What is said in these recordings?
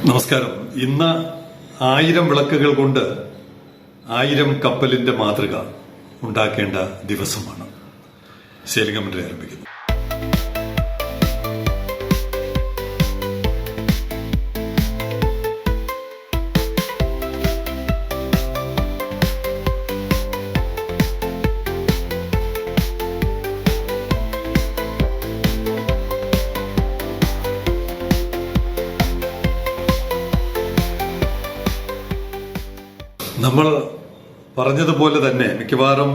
നമസ്കാരം. ഇന്ന് 1000 വിളക്കുകൾ കൊണ്ട് 1000 കപ്പലിന്റെ മാതൃക ഉണ്ടാക്കേണ്ട ദിവസമാണ്. സെയിലിംഗ് കമന്ററി ആരംഭിക്കുന്നു. നമ്മൾ പറഞ്ഞതുപോലെ തന്നെ മിക്കവാറും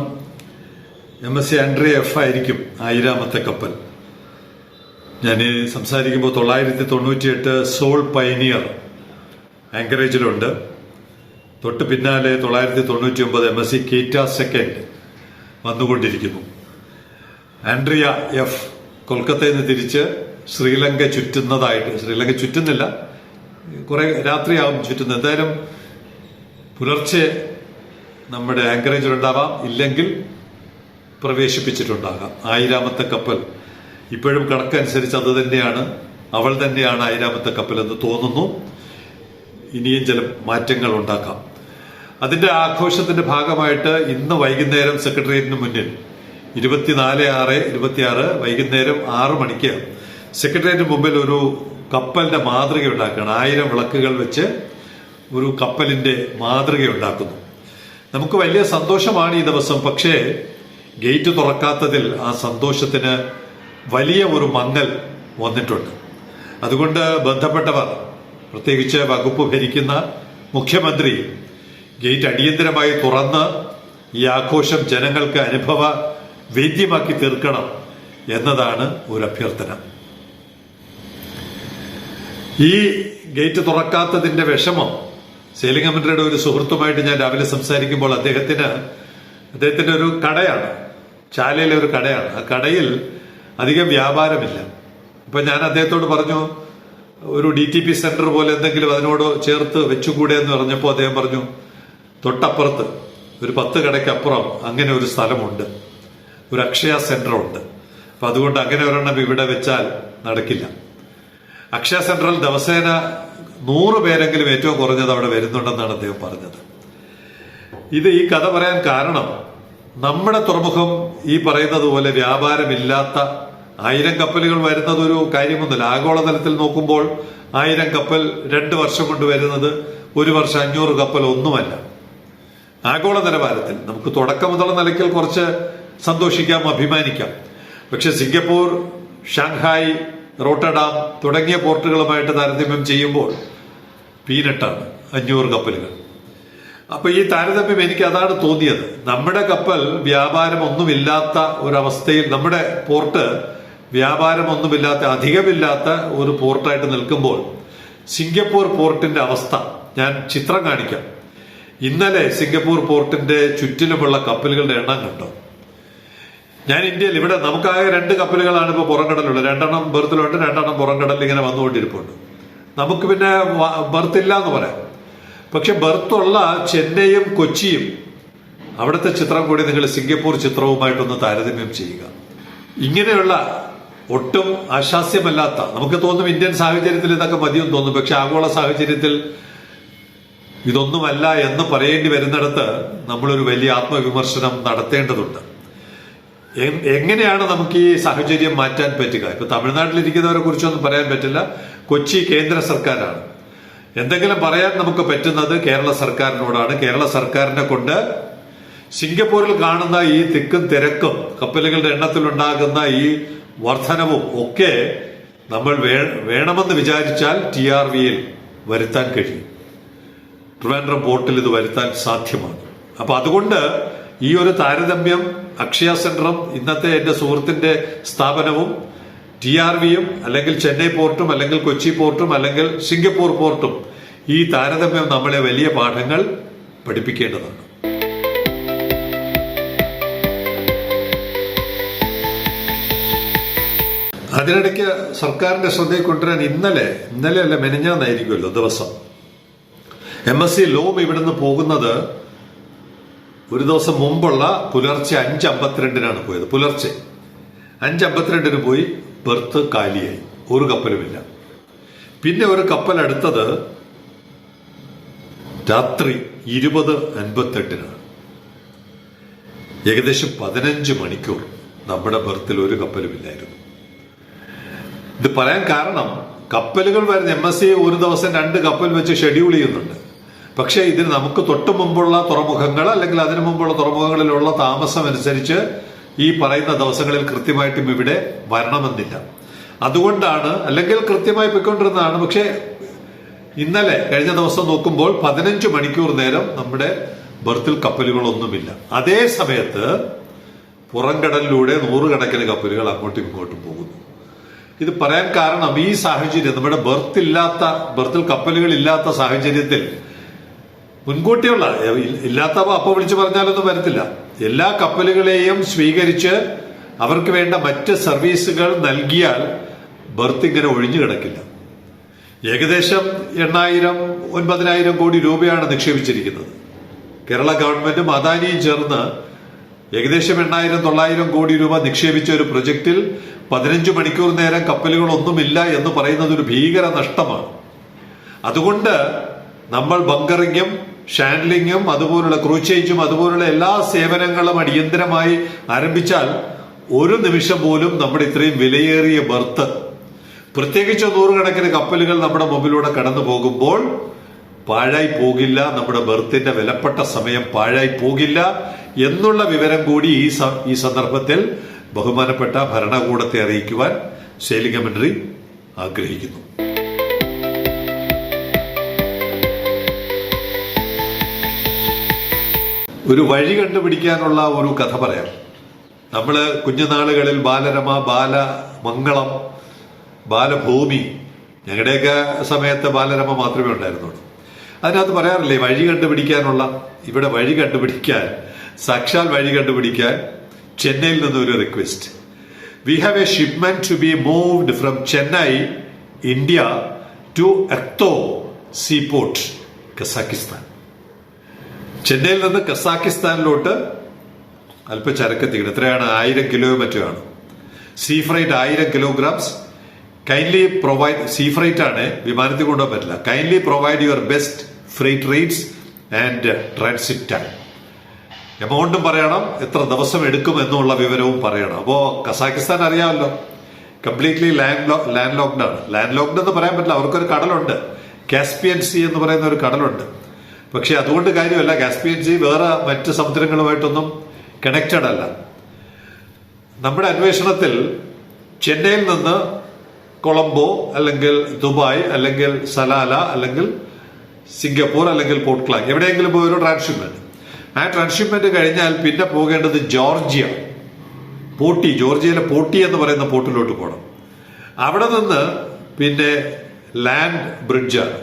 MSC ആൻഡ്രിയ F ആയിരിക്കും 1000ാമത്തെ കപ്പൽ. ഞാൻ സംസാരിക്കുമ്പോൾ 998 സോൾ പൈനിയർ ആങ്കറേജിലുണ്ട്. തൊട്ട് പിന്നാലെ 999 MSC കീറ്റ സെക്കൻഡ് വന്നുകൊണ്ടിരിക്കുന്നു. ആൻഡ്രിയ F കൊൽക്കത്തയിൽ നിന്ന് തിരിച്ച് ശ്രീലങ്ക ചുറ്റുന്നതായിട്ട്, ശ്രീലങ്ക ചുറ്റുന്നില്ല, കുറെ രാത്രിയാവും ചുറ്റുന്നത്. എന്തായാലും പുലർച്ചെ നമ്മുടെ ആങ്കറേജിലുണ്ടാവാം, ഇല്ലെങ്കിൽ പ്രവേശിപ്പിച്ചിട്ടുണ്ടാകാം. 1000ാമത്തെ കപ്പൽ ഇപ്പോഴും കണക്കനുസരിച്ച് അത് തന്നെയാണ്, അവൾ തന്നെയാണ് 1000ാമത്തെ കപ്പൽ എന്ന് തോന്നുന്നു. ഇനിയും ചില മാറ്റങ്ങൾ ഉണ്ടാക്കാം. അതിന്റെ ആഘോഷത്തിന്റെ ഭാഗമായിട്ട് ഇന്ന് വൈകുന്നേരം സെക്രട്ടേറിയറ്റിന് മുന്നിൽ 24/6/26 വൈകുന്നേരം 6 മണിക്ക് സെക്രട്ടേറിയറ്റിന് മുമ്പിൽ ഒരു കപ്പലിന്റെ മാതൃക ഉണ്ടാക്കുകയാണ്. 1000 വിളക്കുകൾ വെച്ച് ഒരു കപ്പലിന്റെ മാതൃക ഉണ്ടാക്കുന്നു. നമുക്ക് വലിയ സന്തോഷമാണ് ഈ ദിവസം. പക്ഷേ ഗേറ്റ് തുറക്കാത്തതിൽ ആ സന്തോഷത്തിന് വലിയ ഒരു മങ്ങൽ വന്നിട്ടുണ്ട്. അതുകൊണ്ട് ബന്ധപ്പെട്ടവർ, പ്രത്യേകിച്ച് വകുപ്പ് ഭരിക്കുന്ന മുഖ്യമന്ത്രി, ഗേറ്റ് അടിയന്തരമായി തുറന്ന് ഈ ആഘോഷം ജനങ്ങൾക്ക് അനുഭവ വേദ്യമാക്കി തീർക്കണം എന്നതാണ് ഒരു അഭ്യർത്ഥന. ഈ ഗേറ്റ് തുറക്കാത്തതിന്റെ വിഷമം സെയിലിംഗ് കമന്ററിയുടെ ഒരു സുഹൃത്തുമായിട്ട് ഞാൻ രാവിലെ സംസാരിക്കുമ്പോൾ അദ്ദേഹത്തിന്റെ ഒരു കടയാണ്, ചാലയിലെ ഒരു കടയാണ്. ആ കടയിൽ അധികം വ്യാപാരമില്ല. അപ്പൊ ഞാൻ അദ്ദേഹത്തോട് പറഞ്ഞു, ഒരു DTP സെന്റർ പോലെ എന്തെങ്കിലും അതിനോട് ചേർത്ത് വെച്ചുകൂടെ എന്ന് പറഞ്ഞപ്പോൾ അദ്ദേഹം പറഞ്ഞു, തൊട്ടപ്പുറത്ത് ഒരു 10 കടയ്ക്കപ്പുറം അങ്ങനെ ഒരു സ്ഥലമുണ്ട്, ഒരു അക്ഷയ സെന്റർ ഉണ്ട്. അപ്പൊ അതുകൊണ്ട് അങ്ങനെ ഒരെണ്ണം ഇവിടെ വെച്ചാൽ നടക്കില്ല. അക്ഷയ സെന്ററിൽ ദിവസേന 100 പേരെങ്കിലും ഏറ്റവും കുറഞ്ഞത് അവിടെ വരുന്നുണ്ടെന്നാണ് അദ്ദേഹം പറഞ്ഞത്. ഈ കഥ പറയാൻ കാരണം, നമ്മുടെ തുറമുഖം ഈ പറയുന്നത് പോലെ വ്യാപാരമില്ലാത്ത 1000 കപ്പലുകൾ വരുന്നത് ഒരു കാര്യമൊന്നുമില്ല. ആഗോളതലത്തിൽ നോക്കുമ്പോൾ 1000 കപ്പൽ 2 വർഷം കൊണ്ട് വരുന്നത്, ഒരു വർഷം 500 കപ്പൽ ഒന്നുമല്ല. ആഗോള നിലവാരത്തിൽ നമുക്ക് തുടക്കം മുതൽ നിലയ്ക്കൽ കുറച്ച് സന്തോഷിക്കാം, അഭിമാനിക്കാം. പക്ഷെ സിംഗപ്പൂർ, ഷാങ്ഹായ്, റോട്ടർഡാം തുടങ്ങിയ പോർട്ടുകളുമായിട്ട് താരതമ്യം ചെയ്യുമ്പോൾ പീനട്ടാണ് 500 കപ്പലുകൾ. അപ്പൊ ഈ താരതമ്യം എനിക്ക് അതാണ് തോന്നിയത്. നമ്മുടെ കപ്പൽ വ്യാപാരമൊന്നുമില്ലാത്ത ഒരവസ്ഥയിൽ, നമ്മുടെ പോർട്ട് വ്യാപാരമൊന്നുമില്ലാത്ത, അധികമില്ലാത്ത ഒരു പോർട്ടായിട്ട് നിൽക്കുമ്പോൾ സിംഗപ്പൂർ പോർട്ടിന്റെ അവസ്ഥ ഞാൻ ചിത്രം കാണിക്കാം. ഇന്നലെ സിംഗപ്പൂർ പോർട്ടിന്റെ ചുറ്റിലുമുള്ള കപ്പലുകളുടെ എണ്ണം കണ്ടോ? ഞാൻ ഇന്ത്യയിൽ ഇവിടെ നമുക്കാകെ 2 കപ്പലുകളാണ് ഇപ്പോൾ പുറംകടലുള്ളത്. 2 ബെർത്തിലുണ്ട്, 2 പുറംകടലിൽ ഇങ്ങനെ വന്നുകൊണ്ടിരിപ്പുണ്ട്. നമുക്ക് പിന്നെ ബെർത്തില്ല എന്ന് പറയാം. പക്ഷെ ബെർത്തുള്ള ചെന്നൈയും കൊച്ചിയും, അവിടുത്തെ ചിത്രം കൂടി നിങ്ങൾ സിംഗപ്പൂർ ചിത്രവുമായിട്ടൊന്ന് താരതമ്യം ചെയ്യുക. ഇങ്ങനെയുള്ള ഒട്ടും ആശാസ്യമല്ലാത്ത, നമുക്ക് തോന്നും ഇന്ത്യൻ സാഹചര്യത്തിൽ ഇതൊക്കെ മതിയെന്ന് തോന്നും, പക്ഷെ ആഗോള സാഹചര്യത്തിൽ ഇതൊന്നുമല്ല എന്ന് പറയേണ്ടി വരുന്നിടത്ത് നമ്മളൊരു വലിയ ആത്മവിമർശനം നടത്തേണ്ടതുണ്ട്. എങ്ങനെയാണ് നമുക്ക് ഈ സാഹചര്യം മാറ്റാൻ പറ്റുക? ഇപ്പൊ തമിഴ്നാട്ടിലിരിക്കുന്നവരെ കുറിച്ചൊന്നും പറയാൻ പറ്റില്ല. കൊച്ചി കേന്ദ്ര സർക്കാരാണ്. എന്തെങ്കിലും പറയാൻ നമുക്ക് പറ്റുന്നത് കേരള സർക്കാരിനോടാണ്. കേരള സർക്കാരിനെ കൊണ്ട് സിംഗപ്പൂരിൽ കാണുന്ന ഈ തിക്കും തിരക്കും, കപ്പലുകളുടെ എണ്ണത്തിലുണ്ടാകുന്ന ഈ വർധനവും ഒക്കെ നമ്മൾ വേണമെന്ന് വിചാരിച്ചാൽ TRVയിൽ വരുത്താൻ കഴിയും. ട്രിവാൻഡ്രം പോർട്ടിൽ ഇത് വരുത്താൻ സാധ്യമാണ്. അപ്പൊ അതുകൊണ്ട് ഈ ഒരു താരതമ്യം, അക്ഷയ സെന്ററും ഇന്നത്തെ എന്റെ സുഹൃത്തിന്റെ സ്ഥാപനവും TRVയും, അല്ലെങ്കിൽ ചെന്നൈ പോർട്ടും, അല്ലെങ്കിൽ കൊച്ചി പോർട്ടും, അല്ലെങ്കിൽ സിംഗപ്പൂർ പോർട്ടും, ഈ താരതമ്യം നമ്മളെ വലിയ പാഠങ്ങൾ പഠിപ്പിക്കേണ്ടതാണ്. അതിനിടയ്ക്ക് സർക്കാരിന്റെ ശ്രദ്ധയിൽ കൊണ്ടുവരാൻ ഇന്നലെ അല്ല മെനഞ്ഞാന്നായിരിക്കുമല്ലോ ദിവസം, MSC ലോം ഇവിടുന്ന് പോകുന്നത് ഒരു ദിവസം മുമ്പുള്ള പുലർച്ചെ 5:52 പോയത്. പുലർച്ചെ 5:52 പോയി, ബെർത്ത് കാലിയായി, ഒരു കപ്പലുമില്ല. പിന്നെ ഒരു കപ്പൽ അടുത്തത് രാത്രി 20:58 ഏകദേശം 15 മണിക്കൂർ നമ്മുടെ ബർത്തിൽ ഒരു കപ്പലുമില്ലായിരുന്നു. ഇത് പറയാൻ കാരണം, കപ്പലുകൾ വരുന്ന MSC ഒരു ദിവസം 2 കപ്പൽ വെച്ച് ഷെഡ്യൂൾ ചെയ്യുന്നുണ്ട്. പക്ഷേ ഇതിന് നമുക്ക് തൊട്ടു മുമ്പുള്ള തുറമുഖങ്ങൾ അല്ലെങ്കിൽ അതിനു മുമ്പുള്ള തുറമുഖങ്ങളിലുള്ള താമസം അനുസരിച്ച് ഈ പറയുന്ന ദിവസങ്ങളിൽ കൃത്യമായിട്ടും ഇവിടെ വരണമെന്നില്ല. അതുകൊണ്ടാണ്, അല്ലെങ്കിൽ കൃത്യമായി പോയിക്കൊണ്ടിരുന്നതാണ്. പക്ഷേ ഇന്നലെ കഴിഞ്ഞ ദിവസം നോക്കുമ്പോൾ 15 മണിക്കൂർ നേരം നമ്മുടെ ബർത്തിൽ കപ്പലുകളൊന്നുമില്ല. അതേ സമയത്ത് പുറംകടലിലൂടെ 100 കണക്കിന് കപ്പലുകൾ അങ്ങോട്ടും ഇങ്ങോട്ടും പോകുന്നു. ഇത് പറയാൻ കാരണം, ഈ സാഹചര്യം നമ്മുടെ ബർത്തിൽ കപ്പലുകൾ ഇല്ലാത്ത സാഹചര്യത്തിൽ മുൻകൂട്ടിയുള്ള ഇല്ലാത്തവ അപ്പോൾ വിളിച്ചു പറഞ്ഞാലൊന്നും വരത്തില്ല. എല്ലാ കപ്പലുകളെയും സ്വീകരിച്ച് അവർക്ക് വേണ്ട മറ്റ് സർവീസുകൾ നൽകിയാൽ ബർത്ത് ഇങ്ങനെ ഒഴിഞ്ഞു കിടക്കില്ല. ഏകദേശം 8,000-9,000 കോടി രൂപയാണ് നിക്ഷേപിച്ചിരിക്കുന്നത്. കേരള ഗവൺമെന്റും അദാനിയും ചേർന്ന് ഏകദേശം 8,000-9,000 കോടി രൂപ നിക്ഷേപിച്ച ഒരു പ്രൊജക്റ്റിൽ 15 മണിക്കൂർ നേരം കപ്പലുകളൊന്നുമില്ല എന്ന് പറയുന്നത് ഒരു ഭീകര നഷ്ടമാണ്. അതുകൊണ്ട് നമ്മൾ ബങ്കറിങ്ങും ഷാൻഡ്ലിങ്ങും അതുപോലുള്ള ക്രൂചേജും അതുപോലുള്ള എല്ലാ സേവനങ്ങളും അടിയന്തരമായി ആരംഭിച്ചാൽ ഒരു നിമിഷം പോലും നമ്മുടെ ഇത്രയും വിലയേറിയ ബർത്ത്, പ്രത്യേകിച്ച് 100 കണക്കിന് കപ്പലുകൾ നമ്മുടെ മുമ്പിലൂടെ കടന്നു പോകുമ്പോൾ പാഴായി പോകില്ല. നമ്മുടെ ബർത്തിന്റെ വിലപ്പെട്ട സമയം പാഴായി പോകില്ല എന്നുള്ള വിവരം കൂടി ഈ സന്ദർഭത്തിൽ ബഹുമാനപ്പെട്ട ഭരണകൂടത്തെ അറിയിക്കുവാൻ സെയിലിംഗ് കമന്ററി ആഗ്രഹിക്കുന്നു. ഒരു വഴി കണ്ടുപിടിക്കാനുള്ള ഒരു കഥ പറയാം. നമ്മള് കുഞ്ഞുനാളുകളിൽ ബാലരമ, ബാലമംഗളം, ബാലഭൂമി, ഞങ്ങളുടെയൊക്കെ സമയത്ത് ബാലരമ മാത്രമേ ഉണ്ടായിരുന്നുള്ളൂ. അതിനകത്ത് പറയാറില്ലേ വഴി കണ്ടുപിടിക്കാനുള്ള. ഇവിടെ വഴി കണ്ടുപിടിക്കാൻ, സാക്ഷാൽ വഴി കണ്ടുപിടിക്കാൻ ചെന്നൈയിൽ നിന്ന് ഒരു request. We have a shipment to be moved from Chennai, India to Aktau seaport, Kazakhstan. ചെന്നൈയിൽ നിന്ന് കസാക്കിസ്ഥാനിലോട്ട് അല്പം ചരക്കെത്തിക്കണം. എത്രയാണ്? 1000 കിലോ മറ്റുമാണ്. Sea freight 1000 kilograms. Kindly provide, sea freight ആണ്, വിമാനത്തിൽ കൊണ്ടുപോകാൻ പറ്റില്ല. Kindly provide your best freight rates and transit time. എമൗണ്ടും പറയണം, എത്ര ദിവസം എടുക്കും എന്നുള്ള വിവരവും പറയണം. അപ്പോ കസാക്കിസ്ഥാൻ അറിയാമല്ലോ, കംപ്ലീറ്റ്ലി ലാൻഡ് ലോക്ക്ഡ് ആണ്. ലാൻഡ് ലോക്ക്ഡ് എന്ന് പറയാൻ പറ്റില്ല, അവർക്കൊരു കടലുണ്ട്, കാസ്പിയൻ സീ എന്ന് പറയുന്ന ഒരു കടലുണ്ട്. പക്ഷെ അതുകൊണ്ട് കാര്യമല്ല, കാസ്പിയൻ സീ വേറെ മറ്റ് സമുദ്രങ്ങളുമായിട്ടൊന്നും കണക്റ്റഡ് അല്ല. നമ്മുടെ അന്വേഷണത്തിൽ ചെന്നൈയിൽ നിന്ന് കൊളംബോ അല്ലെങ്കിൽ ദുബായ് അല്ലെങ്കിൽ സലാല അല്ലെങ്കിൽ സിംഗപ്പൂർ അല്ലെങ്കിൽ പോർട്ട് ക്ലാങ് എവിടെയെങ്കിലും പോയി ഒരു ട്രാൻസ്ഷിപ്മെന്റ്. ആ ട്രാൻസ്ഷിപ്മെന്റ് കഴിഞ്ഞാൽ പിന്നെ പോകേണ്ടത് ജോർജിയ, ജോർജിയയിലെ പോട്ടി എന്ന് പറയുന്ന പോർട്ടിലോട്ട് പോകണം. അവിടെ നിന്ന് പിന്നെ ലാൻഡ് ബ്രിഡ്ജാണ്,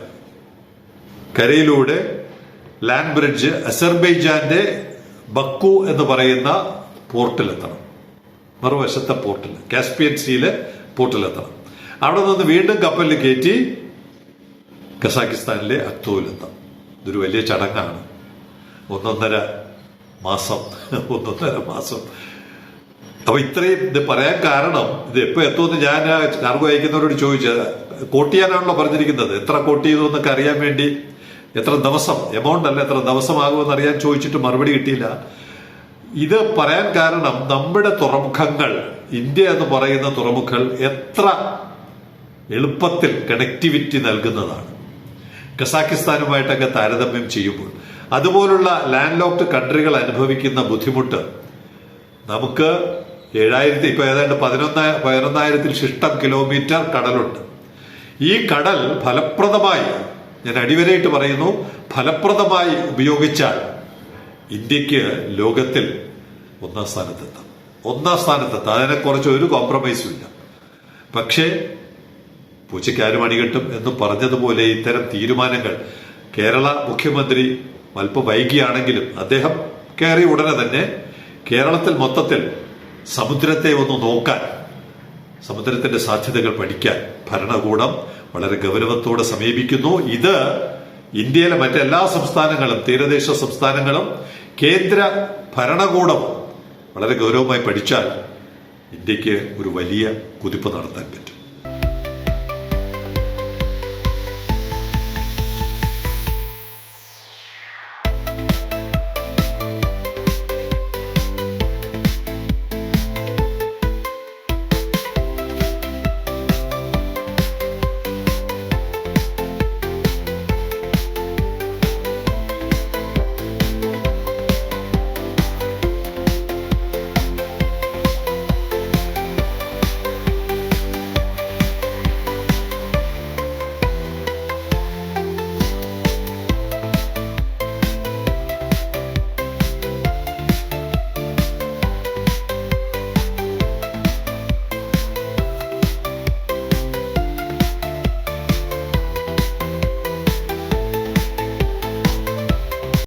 കരയിലൂടെ ലാൻഡ് ബ്രിഡ്ജ് അസർബൈജാന്റെ ബക്കു എന്ന് പറയുന്ന പോർട്ടിലെത്തണം. മറുവശത്തെ പോർട്ടിൽ, കാസ്പിയൻ സീയിലെ പോർട്ടിലെത്തണം. അവിടെ നിന്ന് വീണ്ടും കപ്പലിൽ കയറ്റി കസാക്കിസ്ഥാനിലെ അക്തോയിലെത്താം. ഇതൊരു വലിയ ചടങ്ങാണ്. 1.5 മാസം. അപ്പൊ ഇത്രയും ഇത് പറയാൻ കാരണം, ഇത് എപ്പോ എത്തുമെന്ന് ഞാൻ കാർഗോ അയക്കുന്നവരോട് ചോദിച്ചത്. കോട്ട് ചെയ്യാനാണല്ലോ പറഞ്ഞിരിക്കുന്നത്. എത്ര കോട്ട് ചെയ്തു എന്നൊക്കെ അറിയാൻ വേണ്ടി, എത്ര ദിവസം, എമൗണ്ട് അല്ല എത്ര ദിവസമാകുമെന്ന് അറിയാൻ ചോദിച്ചിട്ട് മറുപടി കിട്ടിയില്ല. ഇത് പറയാൻ കാരണം, നമ്മുടെ തുറമുഖങ്ങൾ, ഇന്ത്യ എന്ന് പറയുന്ന തുറമുഖങ്ങൾ എത്ര എളുപ്പത്തിൽ കണക്ടിവിറ്റി നൽകുന്നതാണ് കസാക്കിസ്ഥാനുമായിട്ടൊക്കെ താരതമ്യം ചെയ്യുമ്പോൾ. അതുപോലുള്ള ലാൻഡ് ലോക്ക്ഡ് കൺട്രികൾ അനുഭവിക്കുന്ന ബുദ്ധിമുട്ട് നമുക്ക് 7,000, ഇപ്പൊ ഏതാണ്ട് 11,000 ശിഷ്ടം കിലോമീറ്റർ കടലുണ്ട്. ഈ കടൽ ഫലപ്രദമായി, ഞാൻ അടിവരയിട്ട് പറയുന്നു, ഫലപ്രദമായി ഉപയോഗിച്ചാൽ ഇന്ത്യക്ക് ലോകത്തിൽ 1ാം സ്ഥാനത്തെത്താം. അതിനെക്കുറിച്ച് ഒരു കോംപ്രമൈസും ഇല്ല. പക്ഷേ പൂച്ചയ്ക്കാരും അണികെട്ടും എന്ന് പറഞ്ഞതുപോലെ ഇത്തരം തീരുമാനങ്ങൾ കേരള മുഖ്യമന്ത്രി അല്പം വൈകിയാണെങ്കിലും അദ്ദേഹം കയറി ഉടനെ തന്നെ കേരളത്തിൽ മൊത്തത്തിൽ സമുദ്രത്തെ ഒന്ന് നോക്കാൻ, സമുദ്രത്തിന്റെ സാധ്യതകൾ പഠിക്കാൻ ഭരണകൂടം വളരെ ഗൗരവത്തോടെ സമീപിക്കുന്നു. ഇത് ഇന്ത്യയിലെ മറ്റെല്ലാ സംസ്ഥാനങ്ങളും, തീരദേശ സംസ്ഥാനങ്ങളും കേന്ദ്ര ഭരണകൂടവും വളരെ ഗൗരവമായി പഠിച്ചാൽ ഇന്ത്യക്ക് ഒരു വലിയ കുതിപ്പ് നടത്താൻ പറ്റും.